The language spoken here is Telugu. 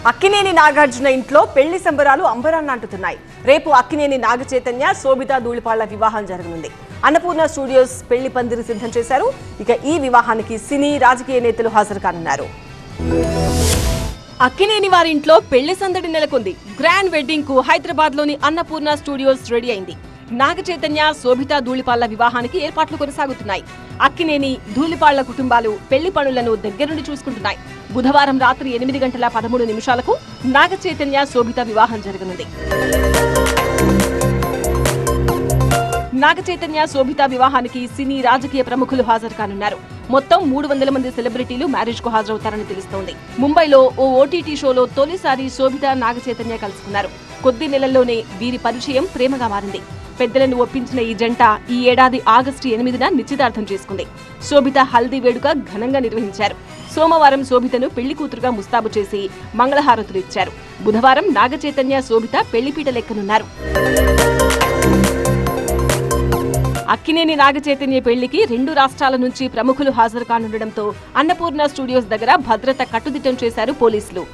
అక్కినేని నాగార్జున ఇంట్లో పెళ్లి సంబరాలు అంబరాన్ని అంటున్నాయి. రేపు అక్కినేని నాగ చైతన్య, శోభితా ధూళిపాళ్ల వివాహం జరగనుంది. అన్నపూర్ణ స్టూడియోస్ పెళ్లి పందిరి సిద్ధం చేశారు. ఇక ఈ వివాహానికి సినీ, రాజకీయ నేతలు హాజరు కానున్నారు. అక్కినేని వారి ఇంట్లో పెళ్లి సందడి నెలకొంది. గ్రాండ్ వెడ్డింగ్ కు హైదరాబాద్ లోని అన్నపూర్ణ స్టూడియోస్ రెడీ అయింది. నాగ చైతన్య, శోభితా ధూళిపాళ్ల వివాహానికి ఏర్పాట్లు కొనసాగుతున్నాయి. అక్కినేని, ధూళిపాళ్ల కుటుంబాలు పెళ్లి పనులను దగ్గరుండి చూసుకుంటున్నాయి. బుధవారం రాత్రి 8:13 నాగ చైతన్య, శోభిత వివాహం జరగనుంది. నాగ చైతన్య, శోభిత వివాహానికి సినీ, రాజకీయ ప్రముఖులు హాజరు కానున్నారు. మొత్తం 300 మంది సెలబ్రిటీలు మ్యారేజ్ కు హాజరవుతారని తెలుస్తోంది. ముంబైలో ఓ ఓటీటీ షోలో తొలిసారి శోభిత, నాగ చైతన్య కలుసుకున్నారు. కొద్ది నెలల్లోనే వీరి పరిచయం ప్రేమగా మారింది. పెద్దలను ఒప్పించిన ఈ జంట ఈ ఏడాది ఆగస్టు 8న నిశ్చితార్థం చేసుకుంది. శోభిత హల్దీ వేడుక ఘనంగా నిర్వహించారు. సోమవారం శోభితను పెళ్లి కూతురుగా ముస్తాబు చేసి మంగళహారతులు ఇచ్చారు. బుధవారం నాగ చైతన్య, శోభిత పెళ్లిపీట లెక్కనున్నారు. అక్కినేని నాగ చైతన్య పెళ్లికి 2 రాష్ట్రాల నుంచి ప్రముఖులు హాజరు కానుండటంతో అన్నపూర్ణ స్టూడియోస్ దగ్గర భద్రత కట్టుదిట్టం చేశారు పోలీసులు.